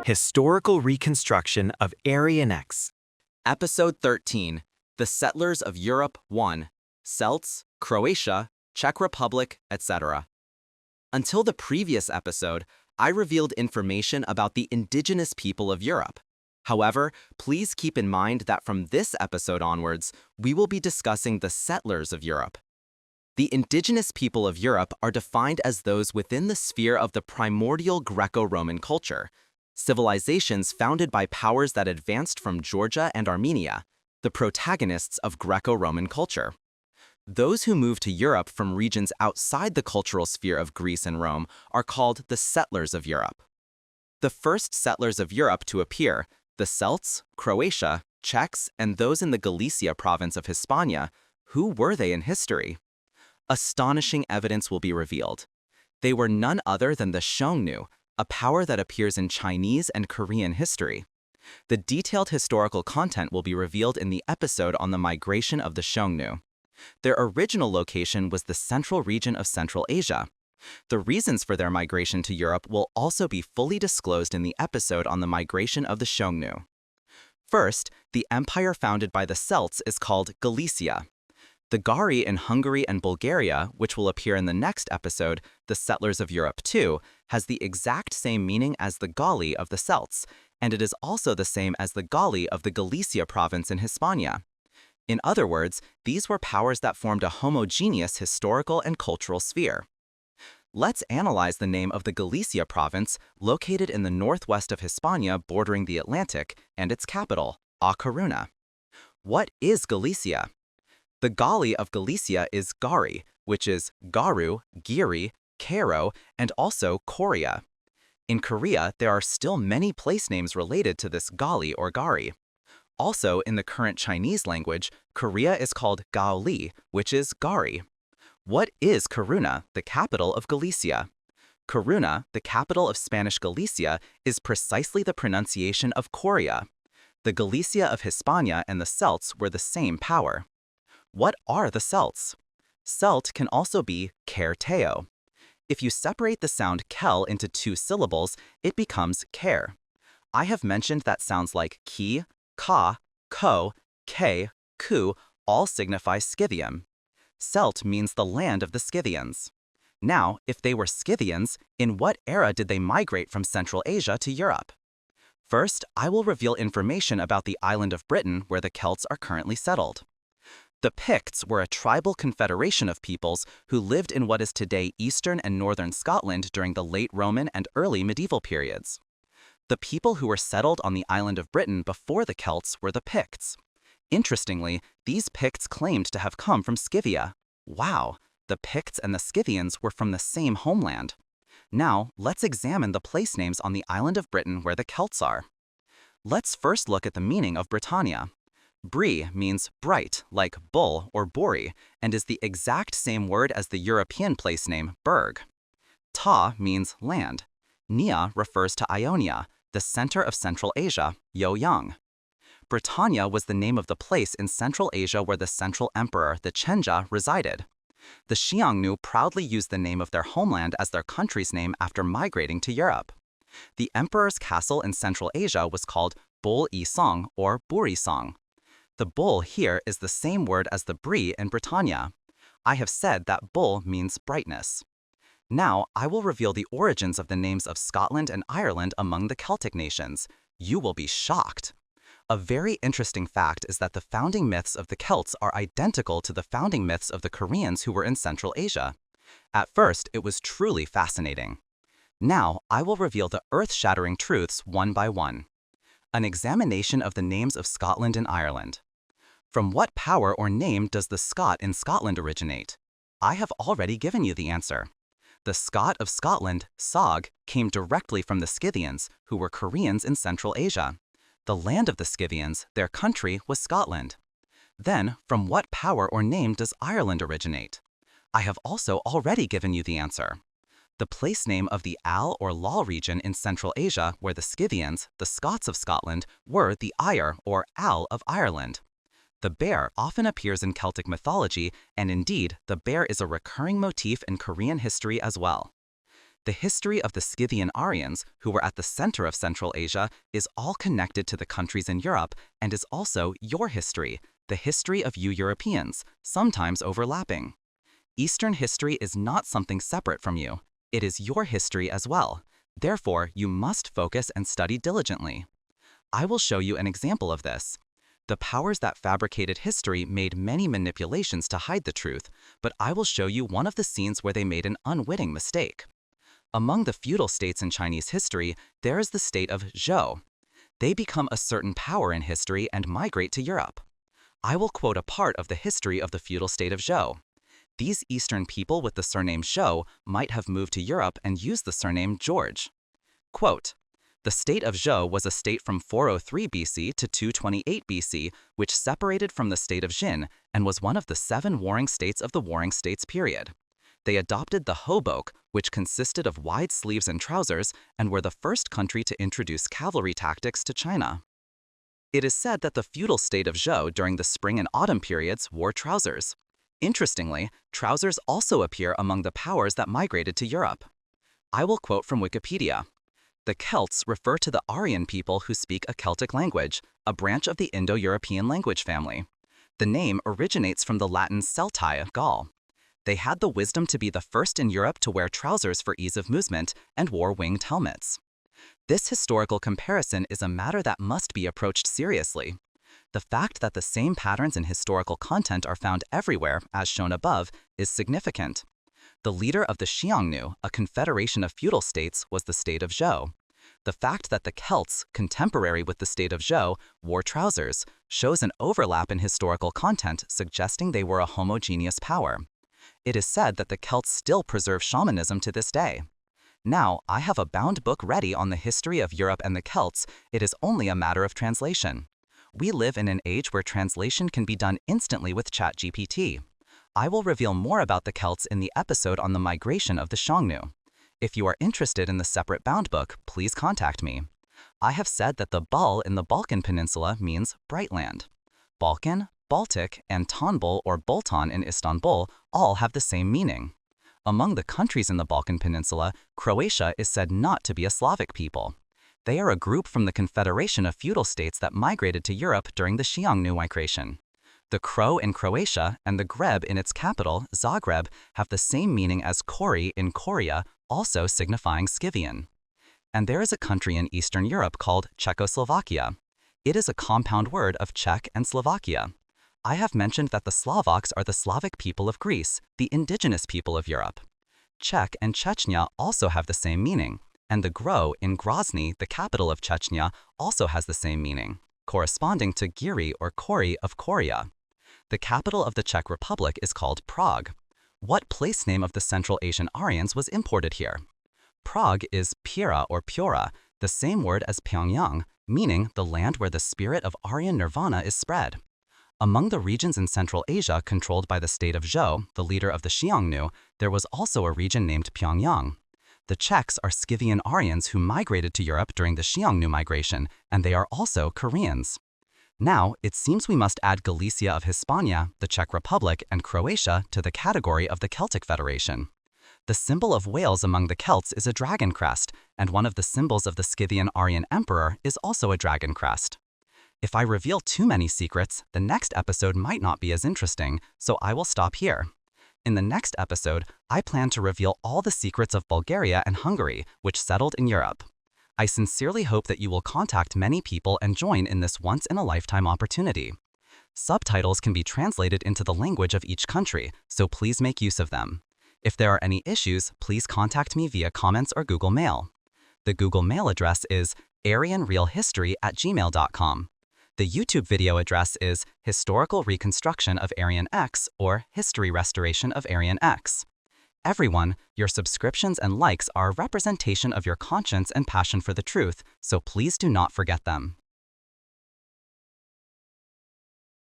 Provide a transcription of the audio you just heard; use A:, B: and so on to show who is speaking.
A: Historical Reconstruction of Aryan X.
B: Episode 13, The Settlers of Europe 1, Celts, Croatia, Czech Republic, etc. Until the previous episode, I revealed information about the indigenous people of Europe. However, please keep in mind that from this episode onwards, we will be discussing the settlers of Europe. The indigenous people of Europe are defined as those within the sphere of the primordial Greco-Roman culture, civilizations founded by powers that advanced from Georgia and Armenia, the protagonists of Greco-Roman culture. Those who moved to Europe from regions outside the cultural sphere of Greece and Rome are called the settlers of Europe. The first settlers of Europe to appear, the Celts, Croatia, Czechs, and those in the Galicia province of Hispania, who were they in history? Astonishing evidence will be revealed. They were none other than the Xiongnu, a power that appears in Chinese and Korean history. The detailed historical content will be revealed in the episode on the migration of the Xiongnu. Their original location was the central region of Central Asia. The reasons for their migration to Europe will also be fully disclosed in the episode on the migration of the Xiongnu. First, the empire founded by the Celts is called Galicia. The Gari in Hungary and Bulgaria, which will appear in the next episode, The Settlers of Europe 2, has the exact same meaning as the Galli of the Celts, and it is also the same as the Galli of the Galicia province in Hispania. In other words, these were powers that formed a homogeneous historical and cultural sphere. Let's analyze the name of the Galicia province, located in the northwest of Hispania bordering the Atlantic, and its capital, A Coruña. What is Galicia? The Galli of Galicia is Gari, which is Garu, Giri, Karo, and also Korea. In Korea, there are still many place names related to this Galli or Gari. Also, in the current Chinese language, Korea is called Gaoli, which is Gari. What is Coruña, the capital of Galicia? Coruña, the capital of Spanish Galicia, is precisely the pronunciation of Korea. The Galicia of Hispania and the Celts were the same power. What are the Celts? Celt can also be Kerteo. If you separate the sound kel into two syllables, it becomes care. I have mentioned that sounds like ki, ka, ko, ke, ku all signify Scythian. Celt means the land of the Scythians. Now, if they were Scythians, in what era did they migrate from Central Asia to Europe? First, I will reveal information about the island of Britain where the Celts are currently settled. The Picts were a tribal confederation of peoples who lived in what is today eastern and northern Scotland during the late Roman and early medieval periods. The people who were settled on the island of Britain before the Celts were the Picts. Interestingly, these Picts claimed to have come from Scythia. Wow, the Picts and the Scythians were from the same homeland. Now, let's examine the place names on the island of Britain where the Celts are. Let's first look at the meaning of Britannia. Brie means bright, like bull or bori, and is the exact same word as the European place name Berg. Ta means land. Nia refers to Ionia, the center of Central Asia, Yoyang. Britannia was the name of the place in Central Asia where the central emperor, the Chenja, resided. The Xiongnu proudly used the name of their homeland as their country's name after migrating to Europe. The emperor's castle in Central Asia was called Bul-i-Song or Buri-Song. The bull here is the same word as the brie in Britannia. I have said that bull means brightness. Now, I will reveal the origins of the names of Scotland and Ireland among the Celtic nations. You will be shocked. A very interesting fact is that the founding myths of the Celts are identical to the founding myths of the Koreans who were in Central Asia. At first, it was truly fascinating. Now, I will reveal the earth-shattering truths one by one. An examination of the names of Scotland and Ireland. From what power or name does the Scot in Scotland originate? I have already given you the answer. The Scot of Scotland, Sog, came directly from the Scythians, who were Koreans in Central Asia. The land of the Scythians, their country, was Scotland. Then, from what power or name does Ireland originate? I have also already given you the answer. the place name of the Al or Lal region in Central Asia where the Scythians, the Scots of Scotland, were the Eire or Al of Ireland. The bear often appears in Celtic mythology, and indeed, the bear is a recurring motif in Korean history as well. The history of the Scythian Aryans, who were at the center of Central Asia, is all connected to the countries in Europe and is also your history, the history of you Europeans, sometimes overlapping. Eastern history is not something separate from you. It is your history as well. Therefore, you must focus and study diligently. I will show you an example of this. The powers that fabricated history made many manipulations to hide the truth, but I will show you one of the scenes where they made an unwitting mistake. Among the feudal states in Chinese history, there is the state of Zhou. They become a certain power in history and migrate to Europe. I will quote a part of the history of the feudal state of Zhou. These Eastern people with the surname Zhou might have moved to Europe and used the surname George. Quote, "The state of Zhou was a state from 403 BC to 228 BC, which separated from the state of Jin and was one of the 7 warring states of the Warring States period. They adopted the hauberk, which consisted of wide sleeves and trousers, and were the first country to introduce cavalry tactics to China. It is said that the feudal state of Zhou during the spring and autumn periods wore trousers. Interestingly, trousers also appear among the powers that migrated to Europe." I will quote from Wikipedia. "The Celts refer to the Aryan people who speak a Celtic language, a branch of the Indo-European language family. The name originates from the Latin Celtae, Gaul. They had the wisdom to be the first in Europe to wear trousers for ease of movement and wore winged helmets." This historical comparison is a matter that must be approached seriously. The fact that the same patterns in historical content are found everywhere, as shown above, is significant. The leader of the Xiongnu, a confederation of feudal states, was the state of Zhou. The fact that the Celts, contemporary with the state of Zhou, wore trousers, shows an overlap in historical content suggesting they were a homogeneous power. It is said that the Celts still preserve shamanism to this day. Now, I have a bound book ready on the history of Europe and the Celts. It is only a matter of translation. We live in an age where translation can be done instantly with ChatGPT. I will reveal more about the Celts in the episode on the migration of the Xiongnu. If you are interested in the separate bound book, please contact me. I have said that the Bal in the Balkan Peninsula means bright land. Balkan, Baltic, and Tanbul or Boltan in Istanbul all have the same meaning. Among the countries in the Balkan Peninsula, Croatia is said not to be a Slavic people. They are a group from the confederation of feudal states that migrated to Europe during the Xiongnu migration. The Crow in Croatia and the Greb in its capital, Zagreb, have the same meaning as Kori in Korea, also signifying Scythian. And there is a country in Eastern Europe called Czechoslovakia. It is a compound word of Czech and Slovakia. I have mentioned that the Slovaks are the Slavic people of Greece, the indigenous people of Europe. Czech and Chechnya also have the same meaning, and the Gro in Grozny, the capital of Chechnya, also has the same meaning, corresponding to Giri or Kori of Korea. The capital of the Czech Republic is called Prague. What place name of the Central Asian Aryans was imported here? Prague is Pira or Piora, the same word as Pyongyang, meaning the land where the spirit of Aryan nirvana is spread. Among the regions in Central Asia controlled by the state of Zhou, the leader of the Xiongnu, there was also a region named Pyongyang. The Czechs are Scythian Aryans who migrated to Europe during the Xiongnu migration, and they are also Koreans. Now, it seems we must add Galicia of Hispania, the Czech Republic, and Croatia to the category of the Celtic Federation. The symbol of Wales among the Celts is a dragon crest, and one of the symbols of the Scythian Aryan emperor is also a dragon crest. If I reveal too many secrets, the next episode might not be as interesting, so I will stop here. In the next episode, I plan to reveal all the secrets of Bulgaria and Hungary, which settled in Europe. I sincerely hope that you will contact many people and join in this once-in-a-lifetime opportunity. Subtitles can be translated into the language of each country, so please make use of them. If there are any issues, please contact me via comments or Google Mail. The Google Mail address is aryanrealhistory@gmail.com. The YouTube video address is Historical Reconstruction of Aryan X or History Restoration of Aryan X. Everyone, your subscriptions and likes are a representation of your conscience and passion for the truth, so please do not forget them.